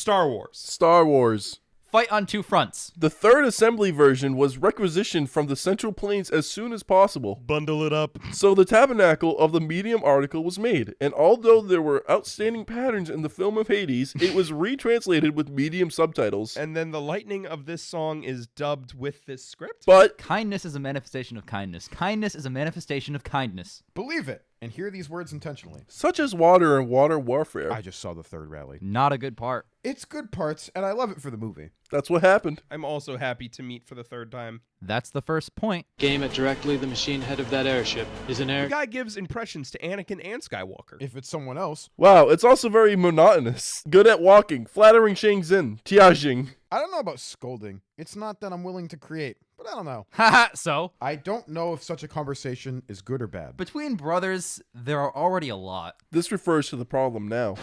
Star Wars. Star Wars. Fight on two fronts. The third assembly version was requisitioned from the Central Plains as soon as possible. Bundle it up. So the tabernacle of the medium article was made, and although there were outstanding patterns in the film of Hades, it was retranslated with medium subtitles. And then the lightning of this song is dubbed with this script? But Kindness is a manifestation of kindness. Kindness is a manifestation of kindness. Believe it, and hear these words intentionally. such as water and water warfare. I just saw the third rally. Not a good part. It's good parts, and I love it for the movie. That's what happened. I'm also happy to meet for the third time. That's the first point. Game it directly, the machine head of that airship is an The air. guy gives impressions to Anakin and Skywalker. If it's someone else, Wow, it's also very monotonous. Good at walking, flattering Shang Tsung, Tiajing. I don't know about scolding. It's not that I'm willing to create, but I don't know. Haha, so? I don't know if such a conversation is good or bad. Between brothers, there are already a lot. This refers to the problem now.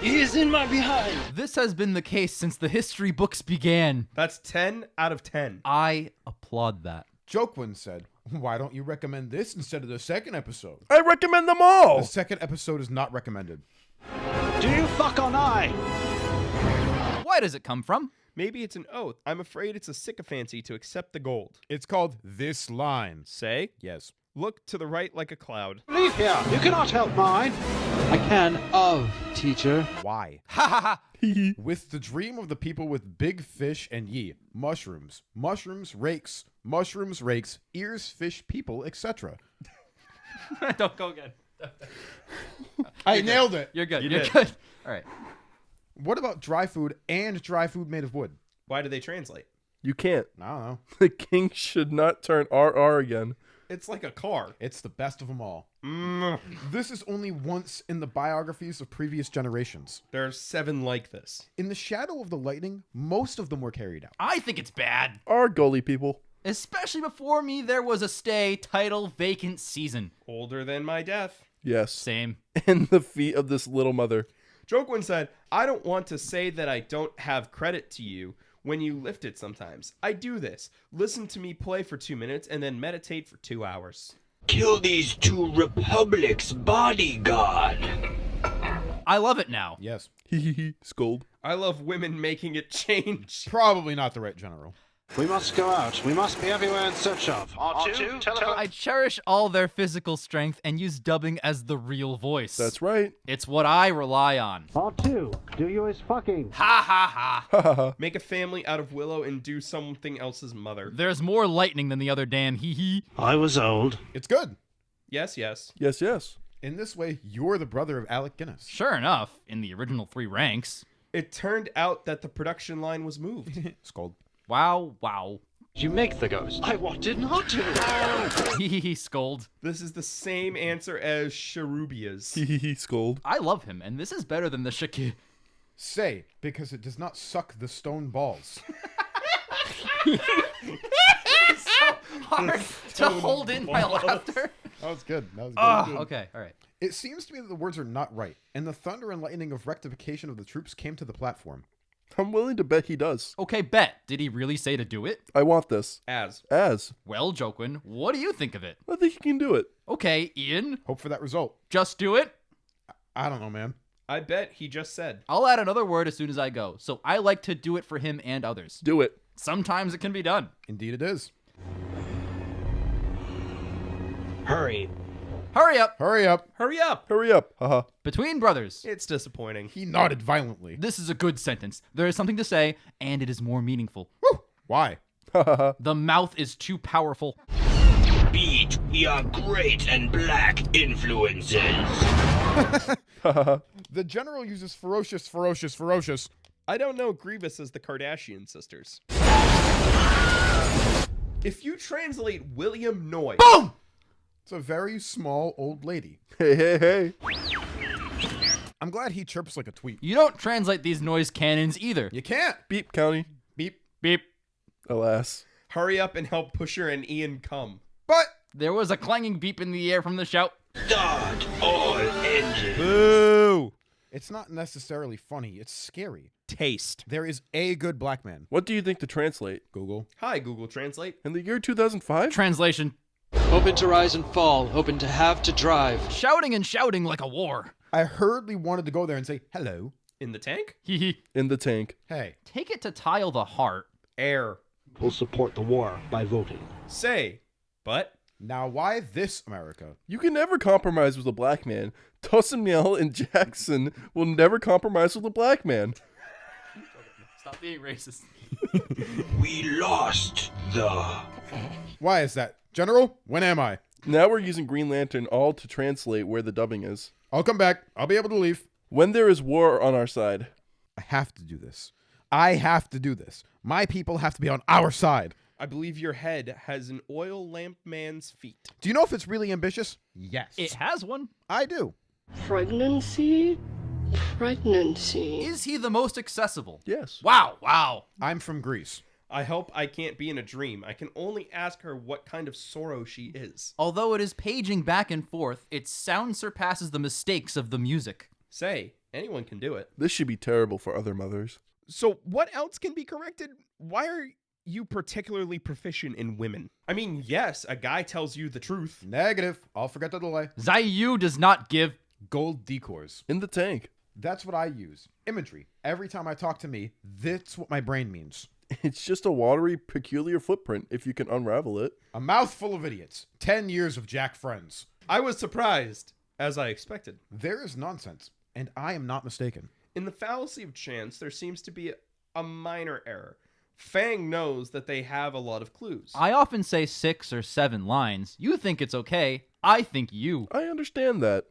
He is in my behind. This has been the case since the history books began. That's 10 out of 10. I applaud that. Jokwin said, why don't you recommend this instead of the second episode? I recommend them all! The second episode is not recommended. Do you fuck on I? Why does it come from? Maybe it's an oath. I'm afraid it's a sycophancy to accept the gold. It's called This Line. Say, Yes. look to the right like a cloud. Leave here. You cannot help mine. I can of, teacher. Why? Ha ha ha! With the dream of the people with big fish and ye, mushrooms, mushrooms, rakes, ears, fish, people, etc. Don't go again. I nailed it. You're good. You You're did. good. All right. What about dry food and dry food made of wood? Why do they translate? You can't. I don't know. The king should not turn RR again. It's like a car. It's the best of them all. Mm. This is only once in the biographies of previous generations. There are 7 like this. In the shadow of the lightning, most of them were carried out. I think it's bad. Our gully people. Especially before me, there was a stay title vacant season. Older than my death. Yes. Same. And the feet of this little mother. Jokwin said, I don't want to say that I don't have credit to you when you lift it sometimes. I do this. Listen to me play for 2 minutes and then meditate for 2 hours. Kill these 2 republics, bodyguard. I love it now. Yes. Scold. I love women making it change. Probably not the right general. We must go out. We must be everywhere in search of. R2, telephone. I cherish all their physical strength and use dubbing as the real voice. That's right. It's what I rely on. R2, do you is fucking. Ha ha ha. Make a family out of Willow and do something else's mother. There's more lightning than the other Dan. Hee hee. I was old. It's good. Yes, yes. Yes, yes. In this way, you're the brother of Alec Guinness. Sure enough, in the original 3 ranks. It turned out that the production line was moved. Scold. Wow, wow. You make the ghost. I wanted not to. Hee hee hee, scold. This is the same answer as Cherubia's. Scold. I love him, and this is better than the Shaki. Say, because it does not suck the stone balls. Hard to hold in my laughter. That was good. That was good. Oh, okay, all right. It seems to me that the words are not right, and the thunder and lightning of rectification of the troops came to the platform. I'm willing to bet he does. Okay, bet. Did he really say to do it? I want this. As. Well, Joquin, what do you think of it? I think he can do it. Okay, Ian, Hope for that result. just do it. I don't know, man. I bet he just said. I'll add another word as soon as I go. So I like to do it for him and others. Do it. Sometimes it can be done. Indeed it is. Hurry. Hurry up. Hurry up. Hurry up! Hurry up. Haha. Between brothers. It's disappointing. He nodded violently. This is a good sentence. There is something to say, and it is more meaningful. Woo! Why? The mouth is too powerful. Beat your great and black influences. The general uses ferocious. I don't know Grievous as the Kardashian sisters. If you translate William Noy... Boom! It's a very small old lady. Hey. I'm glad he chirps like a tweet. You don't translate these noise cannons either. You can't. Beep, County. Beep. Beep. Alas. Hurry up and help Pusher and Ian come. But There was a clanging beep in the air from the shout. Start all engines. Boo! it's not necessarily funny. It's scary. Taste. There is a good black man. What do you think to translate? Google. Hi, Google Translate. In the year 2005? Translation. Hoping to rise and fall, hoping to have to drive. Shouting and shouting like a war. I hurriedly wanted to go there and say hello. In the tank? Hee In the tank. Hey, Take it to tile the heart. Air. Will support the war by voting. Say. But. now why this America? You can never compromise with a black man. Tosamel and Jackson will never compromise with a black man. Stop being racist. We lost the... Why is that? General, when am I? Now we're using Green Lantern all to translate where the dubbing is. I'll come back. I'll be able to leave. When there is war on our side. I have to do this. I have to do this. My people have to be on our side. I believe your head has an oil lamp man's feet. Do you know if it's really ambitious? Yes. It has one. I do. Pregnancy? Pregnancy. Is he the most accessible? Yes. Wow. I'm from Greece. I hope I can't be in a dream. I can only ask her what kind of sorrow she is. Although it is paging back and forth, its sound surpasses the mistakes of the music. Say, anyone can do it. This should be terrible for other mothers. So what else can be corrected? Why are you particularly proficient in women? I mean, yes, a guy tells you the truth. Negative. I'll forget the delay. Zayu does not give. Gold decors. In the tank. That's what I use. Imagery. Every time I talk to me, that's what my brain means. It's just a watery, peculiar footprint if you can unravel it. A mouthful of idiots. 10 years of Jack friends. I was surprised, as I expected. There is nonsense, and I am not mistaken. In the fallacy of chance, there seems to be a minor error. Fang knows that they have a lot of clues. I often say 6 or 7 lines. You think it's okay. I think you. I understand that.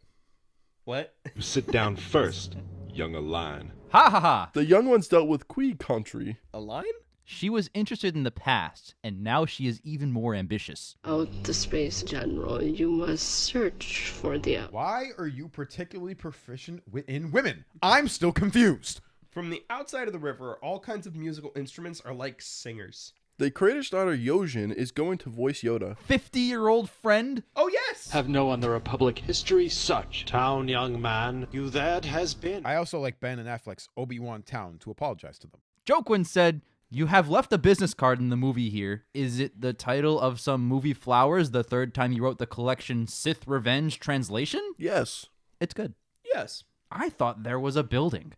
What? Sit down first, young Align. Ha ha ha. The young ones dealt with Quee country. A line? She was interested in the past, and now she is even more ambitious. Out the space, General. You must search for the... Why are you particularly proficient in women? I'm still confused. From the outside of the river, all kinds of musical instruments are like singers. The creator's daughter Yojin is going to voice Yoda. 50-year-old friend? Oh, yes! Have no on the Republic history such. Town, young man, you that has been. I also like Ben and Affleck's Obi-Wan Town to apologize to them. Joquin said, "You have left a business card in the movie here. Is it the title of some movie Flowers the third time you wrote the collection Sith Revenge translation?" Yes. It's good. Yes. I thought there was a building.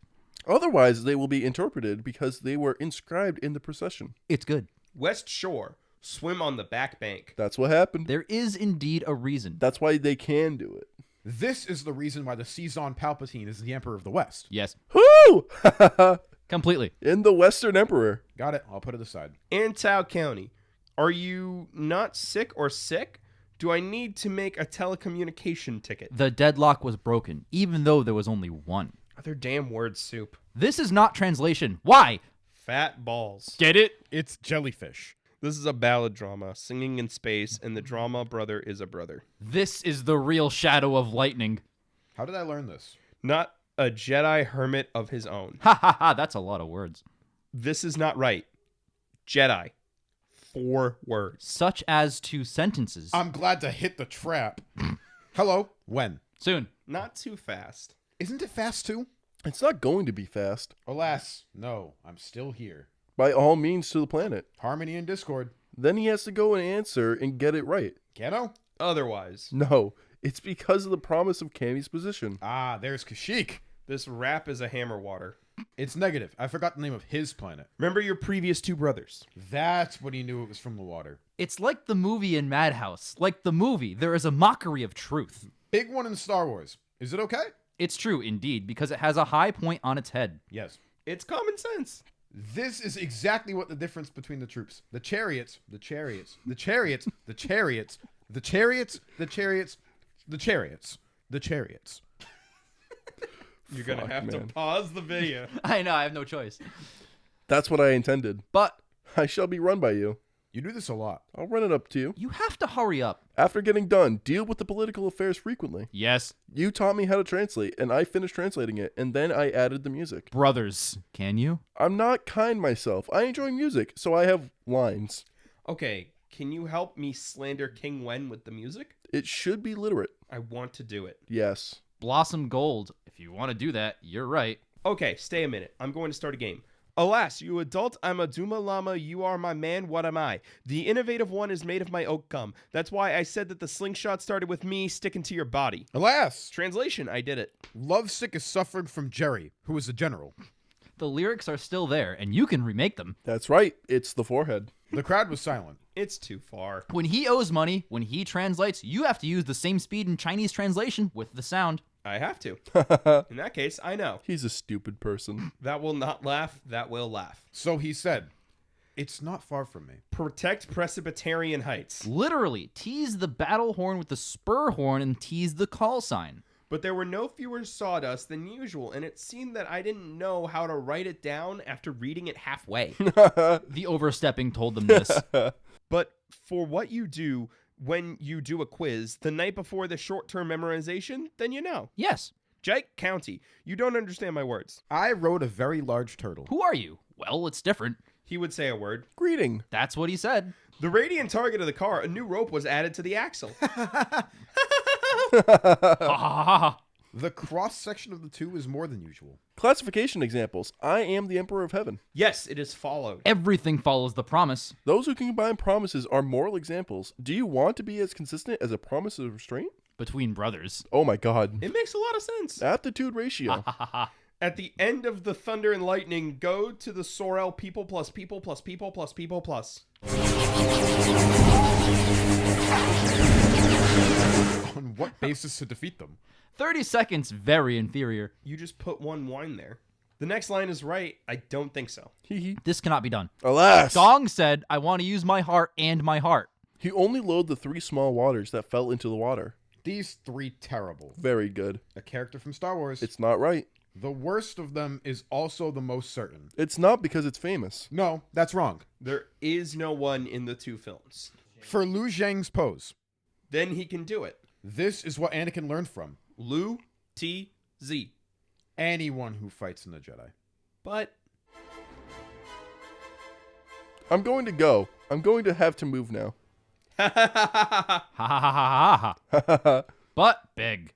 Otherwise, they will be interpreted because they were inscribed in the procession. It's good. West Shore. Swim on the back bank. That's what happened. There is indeed a reason. That's why they can do it. This is the reason why the Caesar Palpatine is the Emperor of the West. Yes, Whoo! completely. In the Western Emperor. Got it. I'll put it aside. Antau County. Are you not sick or sick? Do I need to make a telecommunication ticket? The deadlock was broken, even though there was only one. Other damn word soup. This is not translation. Why? Fat balls. Get it? It's jellyfish. This is a ballad drama, singing in space, and the drama brother is a brother. This is the real Shadow of Lightning. How did I learn this? Not a Jedi hermit of his own. Ha ha ha, that's a lot of words. This is not right. Jedi. 4 words. Such as 2 sentences. I'm glad to hit the trap. Hello? When? Soon. Not too fast. Isn't it fast too? It's not going to be fast. Alas, no. I'm still here. By all means to the planet. Harmony and discord. Then he has to go and answer and get it right. Kano? Otherwise, No, it's because of the promise of Cammy's position. Ah, there's Kashyyyk. this rap is a hammer water. It's negative. I forgot the name of his planet. Remember your previous 2 brothers. That's what he knew it was from the water. It's like the movie in Madhouse. Like the movie, there is a mockery of truth. Big one in Star Wars. Is it okay? It's true, indeed, because it has a high point on its head. Yes. It's common sense. This is exactly what the difference between the troops. The chariots, the chariots, the chariots, the chariots, the chariots, the chariots, the chariots, the chariots. You're going to Fuck, have to man. pause the video. I know, I have no choice. That's what I intended. But I shall be run by you. You do this a lot. I'll run it up to you. you have to hurry up. After getting done, deal with the political affairs frequently. Yes. You taught me how to translate, and I finished translating it, and then I added the music. Brothers, can you? I'm not kind myself. I enjoy music, so I have lines. Okay, can you help me slander King Wen with the music? It should be literate. I want to do it. Yes. Blossom Gold. If you want to do that, you're right. Okay, stay a minute. I'm going to start a game. Alas, you adult, I'm a Duma Llama, you are my man, what am I? The innovative one is made of my oak gum. That's why I said that the slingshot started with me sticking to your body. Alas, Translation, I did it. lovesick is suffering from Jerry, who is a general. The lyrics are still there, and you can remake them. That's right. It's the forehead. The crowd was silent. It's too far. When he owes money, when he translates, you have to use the same speed in Chinese translation with the sound. I have to. In that case, I know. He's a stupid person. That will not laugh, that will laugh. So he said, "It's not far from me." Protect Presbyterian Heights. Literally, tease the battle horn with the spur horn and tease the call sign. But there were no fewer sawdust than usual, and it seemed that I didn't know how to write it down after reading it halfway. The overstepping told them this. But for what you do when you do a quiz the night before the short-term memorization, then you know. Yes. Jake County, you don't understand my words. I rode a very large turtle. Who are you? Well, it's different. He would say a word. Greeting. That's what he said. The radiant target of the car, a new rope was added to the axle. The cross-section of the two is more than usual. Classification examples. I am the Emperor of Heaven. Yes, it is followed. Everything follows the promise. Those who can combine promises are moral examples. Do you want to be as consistent as a promise of restraint? Between brothers. Oh my god. It makes a lot of sense. Aptitude ratio. At the end of the thunder and lightning, go to the Sorrel people plus people plus people plus people plus. On what basis to defeat them? 30 seconds, very inferior. You just put one wine there. The next line is right. I don't think so. This cannot be done. Alas. Gong said, I want to use my heart and my heart. He only loaded the 3 small waters that fell into the water. These 3 terrible. Very good. A character from Star Wars. It's not right. The worst of them is also the most certain. It's not because it's famous. No, that's wrong. There is no one in the 2 films. For Liu Zhang's pose, Then he can do it. this is what Anakin learned from Lu T Z. anyone who fights in the Jedi. But I'm going to go. I'm going to have to move now. Ha ha ha ha ha. But big.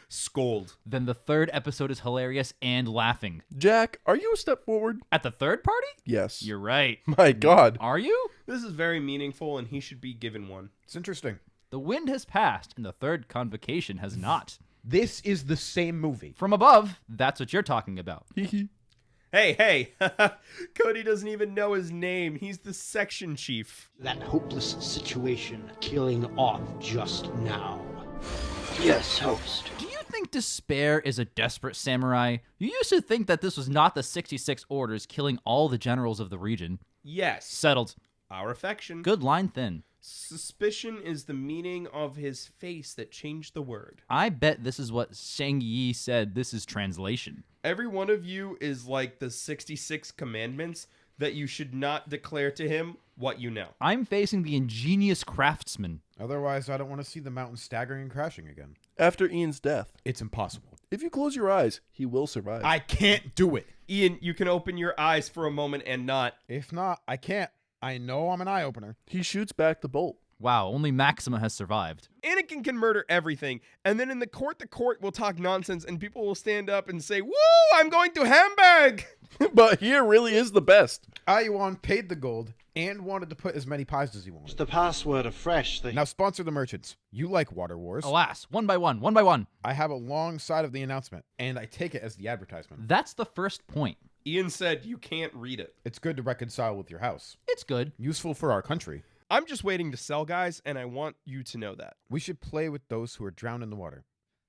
scold. Then the 3rd episode is hilarious and laughing. Jack, are you a step forward? At the 3rd party? Yes. You're right. My god. Are you? This is very meaningful, and he should be given one. It's interesting. The wind has passed, and the 3rd convocation has not. This is the same movie. From above, that's what you're talking about. Hey. Cody doesn't even know his name. He's the section chief. That hopeless situation killing off just now. Yes, host. Do you think despair is a desperate samurai? You used to think that this was not the 66 orders killing all the generals of the region. Yes. Settled. Our affection. Good line thin. Suspicion is the meaning of his face that changed the word. I bet this is what Shang Yi said. This is translation. Every one of you is like the 66 commandments that you should not declare to him what you know. I'm facing the ingenious craftsman. Otherwise, I don't want to see the mountain staggering and crashing again. After Ian's death, It's impossible. if you close your eyes, he will survive. I can't do it. Ian, you can open your eyes for a moment and not. If not, I can't. I know I'm an eye-opener. He shoots back the bolt. Wow, only Maxima has survived. Anakin can murder everything, and then in the court will talk nonsense, and people will stand up and say, "Woo, I'm going to Hamburg!" But here really is the best. Ayuan paid the gold and wanted to put as many pies as he It's wanted. the password of fresh. Now sponsor the merchants. You like Water Wars. Alas, one by one, one by one. I have a long side of the announcement, and I take it as the advertisement. That's the first point. Ian said you can't read it. It's good to reconcile with your house. It's good. Useful for our country. I'm just waiting to sell, guys, and I want you to know that. We should play with those who are drowned in the water.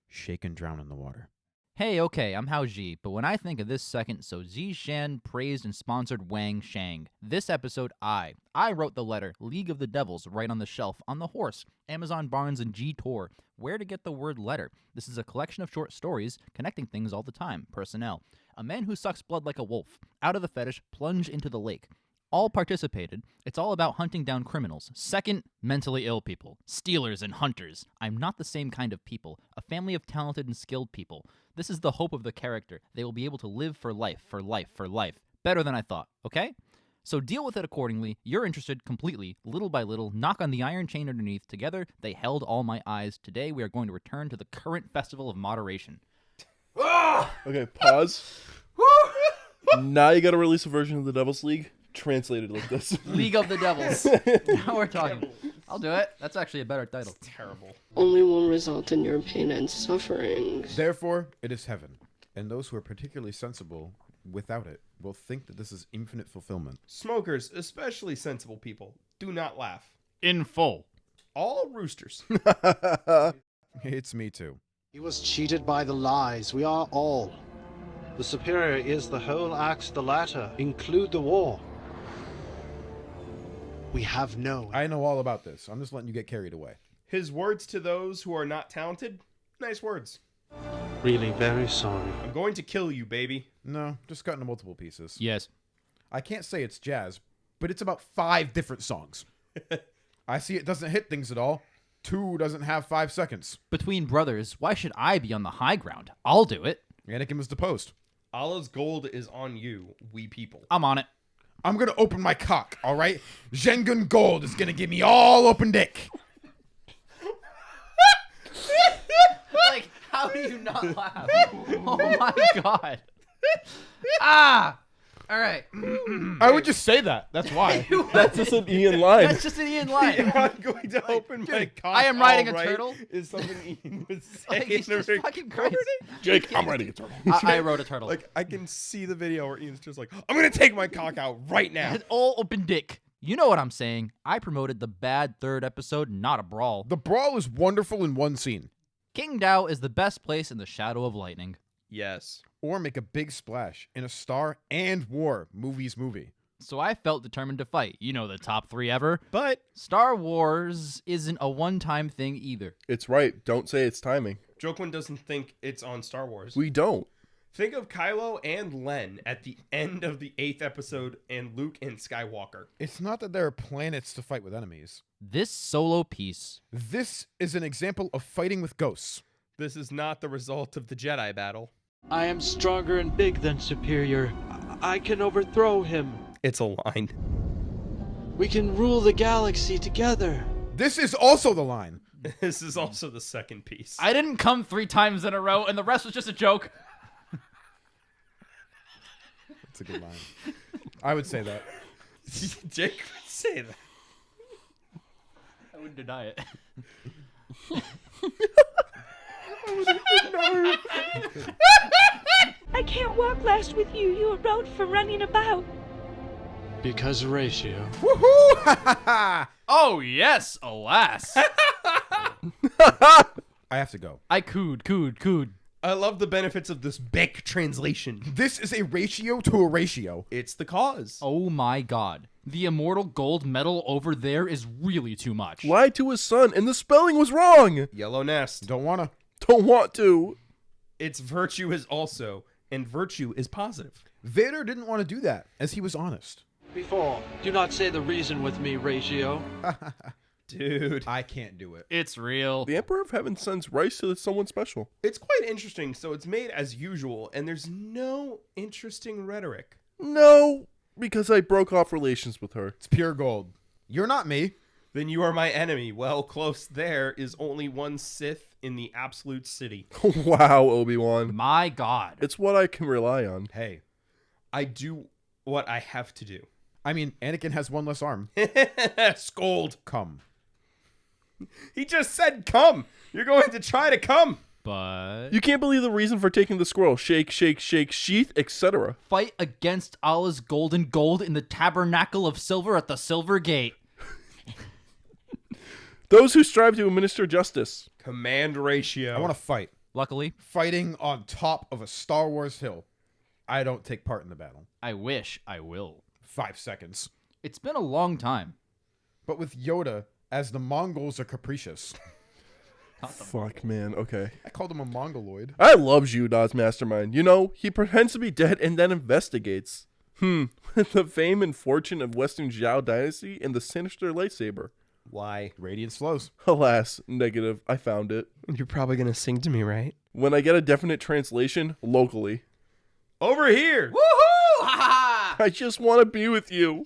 Shake and drown in the water. Hey, okay, I'm Hao Ji, but when I think of this second, so Zi Shan praised and sponsored Wang Shang. This episode, I wrote the letter League of the Devils right on the shelf on the horse, Amazon Barnes and G Tor. Where to get the word letter? This is a collection of short stories connecting things all the time. Personnel. A man who sucks blood like a wolf. Out of the fetish, plunge into the lake. All participated. It's all about hunting down criminals. Second, mentally ill people. Stealers and hunters. I'm not the same kind of people. A family of talented and skilled people. This is the hope of the character. They will be able to live for life, for life, for life. Better than I thought, okay? So deal with it accordingly. You're interested completely, little by little. Knock on the iron chain underneath. Together, they held all my eyes. Today, we are going to return to the current festival of moderation. Okay, pause. Now you got to release a version of the Devil's League translated like this. League of the Devils. Now we're talking. I'll do it. That's actually a better title. Terrible. Only will result in your pain and suffering. Therefore, it is heaven, and those who are particularly sensible without it will think that this is infinite fulfillment. Smokers, especially sensible people, do not laugh. In full. All roosters. It's me too. He was cheated by the lies. We are all. The superior is the whole axe, the latter. Include the war. We have no. I know all about this. I'm just letting you get carried away. His words to those who are not talented, nice words. Really very sorry. I'm going to kill you, baby. No, just cut into multiple pieces. Yes. I can't say it's jazz, but it's about 5 different songs. I see it doesn't hit things at all. 2 doesn't have 5 seconds. Between brothers, why should I be on the high ground? I'll do it. Anakin was deposed. Allah's gold is on you, we people. I'm on it. I'm gonna open my cock, all right? Zhengun Gold is gonna give me all open dick. Like, how do you not laugh? Oh my god. Ah! All right. I would just say that. That's why. That's just an Ian line. That's just an Ian line. I'm going to open my cock. I am riding all a turtle. Is something Ian would say Like, it's in a just fucking crazy. Jake, I'm ready to turn. I wrote a turtle. Like, I can see the video where Ian's just like, I'm going to take my cock out right now. It's all open dick. You know what I'm saying. I promoted the bad 3rd episode, not a brawl. The brawl is wonderful in one scene. King Dao is the best place in the shadow of lightning. Yes. Or make a big splash in a Star and War movie. So I felt determined to fight. You know, the top 3 ever. But Star Wars isn't a one-time thing either. It's right. Don't say it's timing. Joquin doesn't think it's on Star Wars. We don't. Think of Kylo and Len at the end of the 8th episode and Luke and Skywalker. It's not that there are planets to fight with enemies. This solo piece. This is an example of fighting with ghosts. This is not the result of the Jedi battle. I am stronger and big than superior. I can overthrow him. It's a line. We can rule the galaxy together. This is also the line. This is also the second piece. I didn't come 3 times in a row, and the rest was just a joke. That's a good line. I would say that. Jake would say that. I wouldn't deny it. I can't walk last with you. You wrote for running about. Because ratio. Woohoo! Oh, yes, alas. I have to go. I cooed. I love the benefits of this Beck translation. This is a ratio to a ratio. It's the cause. Oh my god. The immortal gold medal over there is really too much. Lied to his son, and the spelling was wrong. Yellow nest. Don't wanna. Don't want to. Its virtue is also, and virtue is positive. Vader didn't want to do that, as he was honest. Before, do not say the reason with me, ratio. Dude. I can't do it. It's real. The Emperor of Heaven sends rice to someone special. It's quite interesting. So it's made as usual, and there's no interesting rhetoric. No, because I broke off relations with her. It's pure gold. You're not me. Then you are my enemy. Well, close there is only one Sith in the absolute city. Wow, Obi-Wan. My god. It's what I can rely on. Hey. I do what I have to do. I mean, Anakin has one less arm. Scold. Come. He just said come. You're going to try to come. But You can't believe the reason for taking the scroll. Shake, shake, shake, sheath, etc. fight against Allah's golden gold in the tabernacle of silver at the silver gate. Those who strive to administer justice. Command ratio. I want to fight. Luckily, Fighting on top of a Star Wars hill. I don't take part in the battle. I wish I will. 5 seconds. It's been a long time. But with Yoda, as the Mongols are capricious. Fuck, man. Okay. I called him a Mongoloid. I love Judas Mastermind. You know, he pretends to be dead and then investigates. With the fame and fortune of Western Zhao Dynasty and the sinister lightsaber. Why? Radiance flows. Alas, negative. I found it. You're probably going to sing to me, right? When I get a definite translation, locally. Over here. Woohoo! Ha ha! I just want to be with you.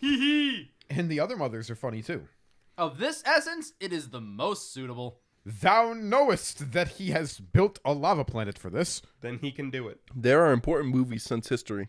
And the other mothers are funny too. Of this essence, it is the most suitable. Thou knowest that he has built a lava planet for this. Then he can do it. There are important movies since history.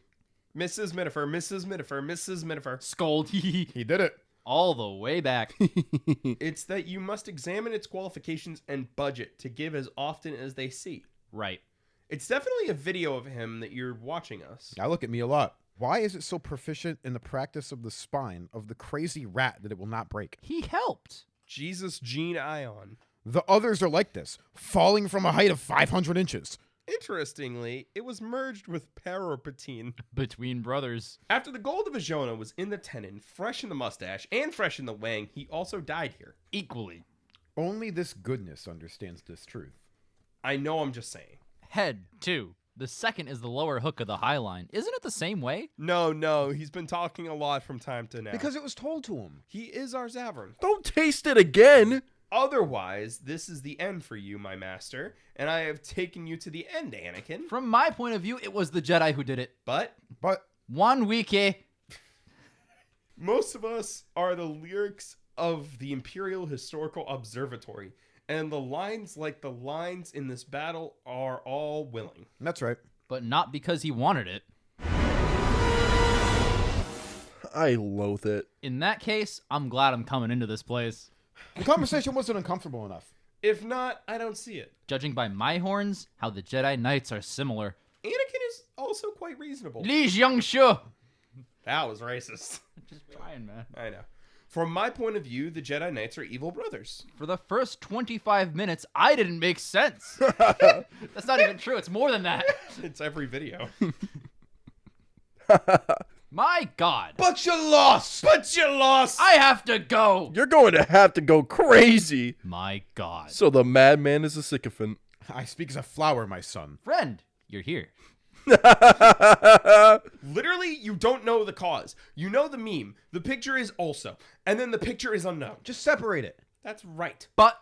Mrs. Minifer, Mrs. Minifer, Mrs. Minifer. Scold. He did it. All the way back. It's that you must examine its qualifications and budget to give as often as they see. Right. It's definitely a video of him that you're watching us. Now look at me a lot. Why is it so proficient in the practice of the spine of the crazy rat that it will not break? He helped. Jesus Gene Ion. The others are like this, falling from a height of 500 inches. Interestingly, it was merged with Parapatine. Between brothers. After the gold of Ajona was in the tenon, fresh in the mustache, and fresh in the wang, he also died here. Equally. Only this goodness understands this truth. I know, I'm just saying. Head, too. The second is the lower hook of the high line. Isn't it the same way? No, he's been talking a lot from time to now. Because it was told to him. He is our Zavern. Don't taste it again. Otherwise, this is the end for you, my master, and I have taken you to the end, Anakin. From my point of view, it was the Jedi who did it. But 1 week. most of us are the lyrics of the Imperial Historical Observatory, and the lines like the lines in this battle are all willing. That's right. But not because he wanted it. I loathe it. In that case, I'm glad I'm coming into this place. The conversation wasn't uncomfortable enough. If not, I don't see it. Judging by my horns, how the Jedi Knights are similar. Anakin is also quite reasonable. Li Jiangshu. That was racist. Just trying, man. I know. From my point of view, the Jedi Knights are evil brothers. For the first 25 minutes, I didn't make sense. That's not even true. It's more than that. It's every video. My God. But you lost! I have to go. You're going to have to go crazy. My God. So the madman is a sycophant. I speak as a flower, my son. Friend, you're here. Literally, you don't know the cause. You know the meme. The picture is also. And then the picture is unknown. Just separate it. That's right. But,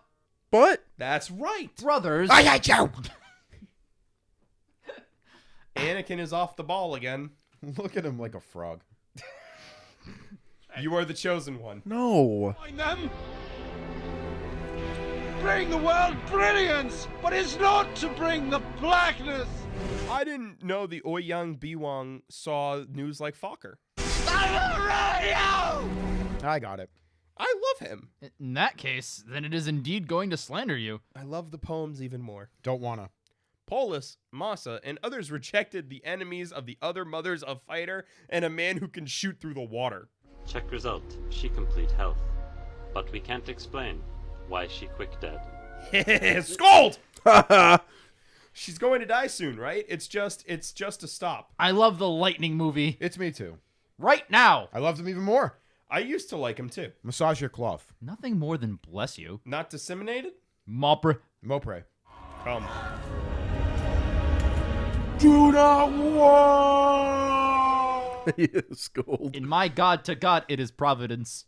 That's right. brothers. I hate you! Anakin is off the ball again. Look at him like a frog. You are the chosen one. No. Find them! Bring the world brilliance, but it's not to bring the blackness! I didn't know the Ouyang Biwang saw news like Fokker. I got it. I love him. In that case, then it is indeed going to slander you. I love the poems even more. Don't wanna. Paulus, Massa, and others rejected the enemies of the other mothers of fighter and a man who can shoot through the water. Check result. She complete health. But we can't explain why she quick dead. Scold! She's going to die soon, right? It's just a stop. I love the Lightning movie. It's me too. Right now. I loved him even more. I used to like him too. Massage your cloth. Nothing more than bless you. Not disseminated? Mopper. Mopre. Come. Do not war! Scold. In my God to God, it is providence.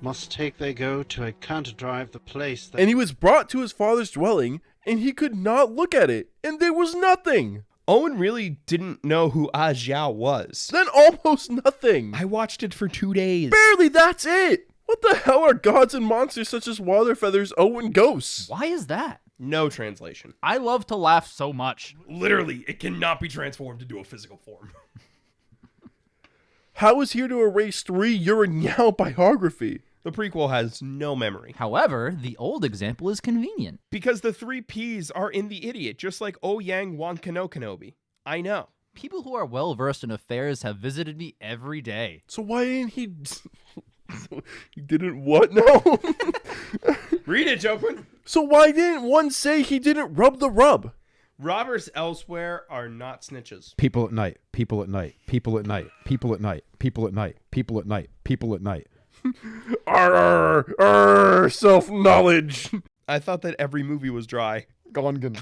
Must take they go to a counter-drive the place that... And he was brought to his father's dwelling, and he could not look at it, and there was nothing. Owen really didn't know who Ah Zhao was. Then almost nothing. I watched it for 2 days. Barely, that's it. What the hell are gods and monsters such as water feathers, Owen ghosts? Why is that? No translation. I love to laugh so much. Literally, it cannot be transformed into a physical form. How is here to erase 3 Uranyao biography? The prequel has no memory. However, the old example is convenient. Because the 3 Ps are in the idiot, just like Ouyang Wan Kano Kenobi. I know. People who are well versed in affairs have visited me every day. So why didn't he... He didn't what? No. Read it, Joker. So why didn't one say he didn't rub the rub? Robbers elsewhere are not snitches. People at night. People at night. People at night. People at night. People at night. People at night. People at night. Self-knowledge. I thought that every movie was dry. Gongan.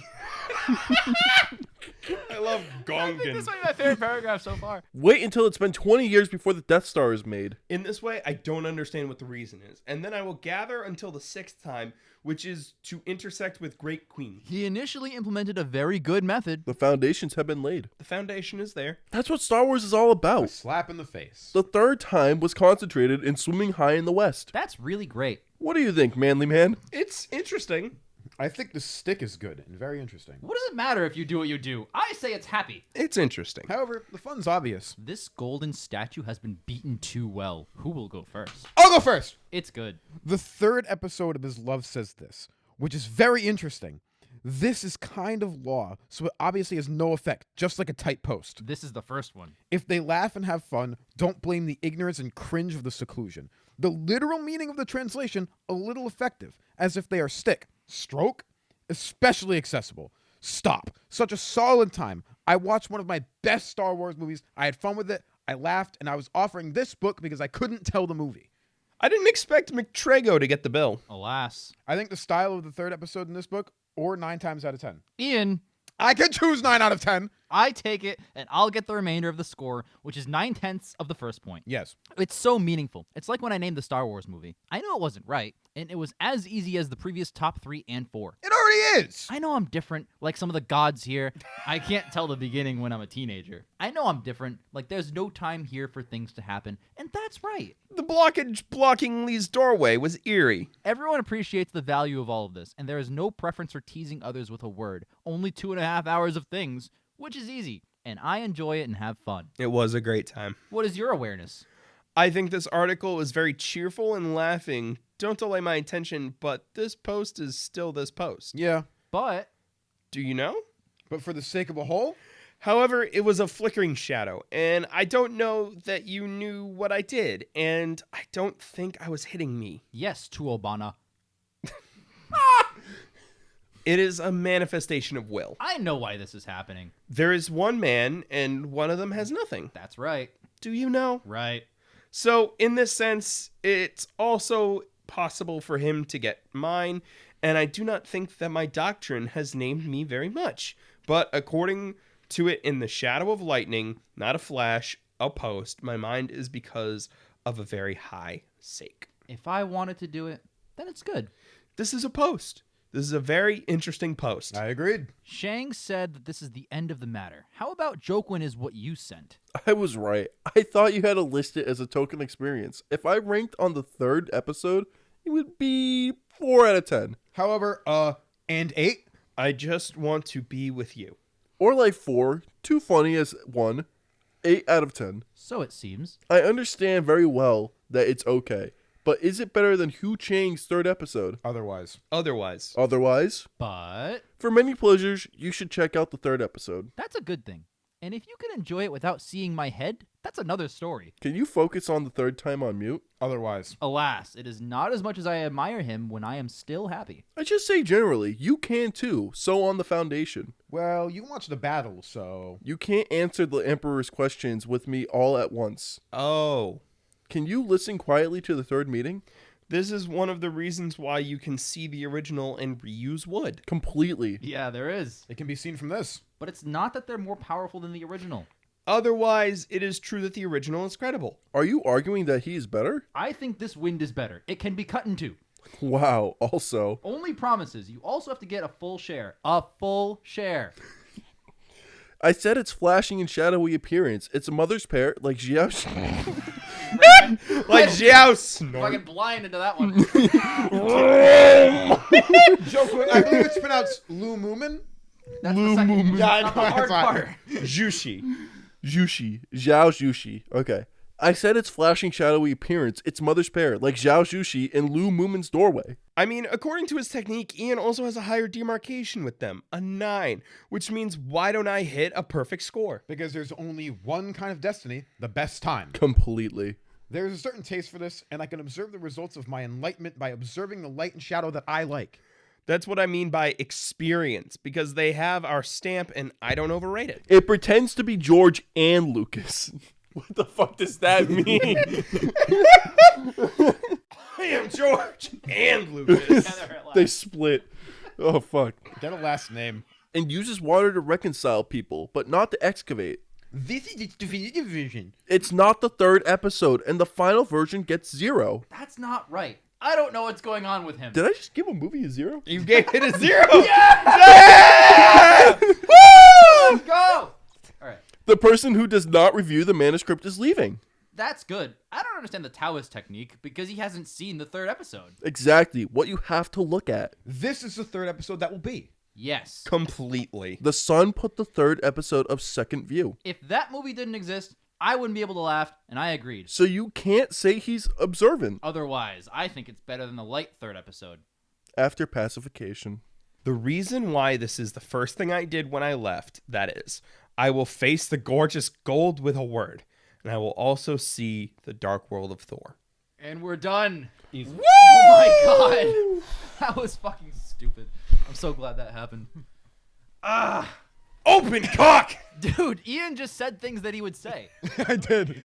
I love I think this Gongan. might be my favorite paragraph so far. Wait until it's been 20 years before the Death Star is made. In this way, I don't understand what the reason is. And then I will gather until the 6th time, which is to intersect with Great Queen. He initially implemented a very good method. The foundations have been laid. The foundation is there. That's what Star Wars is all about. Slap in the face. The 3rd time was concentrated in swimming high in the West. That's really great. What do you think, manly man? It's interesting. I think the stick is good and very interesting. What does it matter if you do what you do? I say it's happy. It's interesting. However, the fun's obvious. This golden statue has been beaten too well. Who will go first? I'll go first. It's good. The third episode of His Love Says This, which is very interesting. This is kind of law, so it obviously has no effect, just like a tight post. This is the first one. If they laugh and have fun, don't blame the ignorance and cringe of the seclusion. The literal meaning of the translation, a little effective, as if they are stick. Stroke, especially accessible. Stop. Such a solid time. I watched one of my best Star Wars movies. I had fun with it. I laughed, and I was offering this book because I couldn't tell the movie. I didn't expect McTrago to get the bill. Alas. I think the style of the third episode in this book, or 9 times out of 10. Ian. I can choose 9 out of 10. I take it, and I'll get the remainder of the score, which is 9/10 of the first point. Yes. It's so meaningful. It's like when I named the Star Wars movie. I know it wasn't right, and it was as easy as the previous top 3 and 4. It already is. I know I'm different, like some of the gods here. I can't tell the beginning when I'm a teenager. I know I'm different, like there's no time here for things to happen, and that's right. The blockage blocking Lee's doorway was eerie. Everyone appreciates the value of all of this, and there is no preference for teasing others with a word. Only 2.5 hours of things, which is easy, and I enjoy it and have fun. It was a great time. What is your awareness? I think this article is very cheerful and laughing. Don't delay my attention, but this post is still this post. Yeah. But Do you know? But for the sake of a whole? However, it was a flickering shadow, and I don't know that you knew what I did, and I don't think I was hitting me. yes, Tuobana. It is a manifestation of will. I know why this is happening. There is one man, and one of them has nothing. That's right. Do you know? Right. So, in this sense, it's also possible for him to get mine, and I do not think that my doctrine has named me very much. But according to it in the shadow of lightning, not a flash, a post, my mind is because of a very high sake. If I wanted to do it, then it's good. This is a post. This is a very interesting post. I agreed. Shang said that this is the end of the matter. How about Jokwin is what you sent? I was right. I thought you had to list it as a token experience. If I ranked on the third episode, it would be 4 out of 10. However, and 8? I just want to be with you. Or like 4, too funny as 1, 8 out of 10. So it seems. I understand very well that it's okay, but is it better than Hu Chang's third episode? Otherwise. Otherwise, But for many pleasures, you should check out the third episode. that's a good thing. And if you can enjoy it without seeing my head, that's another story. Can you focus on the third time on mute? Otherwise. Alas, it is not as much as I admire him when I am still happy. I just say generally, you can too, so on the foundation. Well, you watch the battle, so... You can't answer the Emperor's questions with me all at once. Oh. Can you listen quietly to the third meeting? This is one of the reasons why you can see the original and reuse wood. Completely. Yeah, there is. It can be seen from this. But it's not that they're more powerful than the original. Otherwise, it is true that the original is credible. Are you arguing that he is better? I think this wind is better. It can be cut in 2. Wow, also. Only promises. You also have to get a full share. A full share. I said it's flashing and shadowy appearance. It's a mother's pair, like Xiao. Like Xiao Snort. Fucking blind into that one. Joke, I believe it's pronounced Lu Moomin. That's the second. Yeah, I Not know, the hard that's right. part. Jushi. Zhuxi. Xiao Zhuxi. Okay. I said it's flashing shadowy appearance. It's mother's pair, like Xiao Zhuxi in Lu Mumin's doorway. I mean, according to his technique, Ian also has a higher demarcation with them, a 9, which means why don't I hit a perfect score? Because there's only one kind of destiny, the best time. Completely. There's a certain taste for this, and I can observe the results of my enlightenment by observing the light and shadow that I like. That's what I mean by experience, because they have our stamp and I don't overrate it. It pretends to be George and Lucas. What the fuck does that mean? I am George and Lucas. They split. Oh, fuck. Get a last name. And uses water to reconcile people, but not to excavate. This is its definitive vision. It's not the third episode, and the final version gets 0. That's not right. I don't know what's going on with him. Did I just give a movie a 0? You gave it a 0. Yeah! Woo! Let's go! All right. The person who does not review the manuscript is leaving. That's good. I don't understand the Taoist technique because he hasn't seen the 3rd episode. Exactly. What you have to look at. This is the 3rd episode that will be. Yes. Completely. The Sun put the 3rd episode of Second View. If that movie didn't exist, I wouldn't be able to laugh, and I agreed. So you can't say he's observant. Otherwise, I think it's better than the light 3rd episode. After pacification. The reason why this is the first thing I did when I left, that is, I will face the gorgeous gold with a word, and I will also see the dark world of Thor. And we're done. Easy. Oh my god. That was fucking stupid. I'm so glad that happened. Open cock! Dude, Ian just said things that he would say. I did.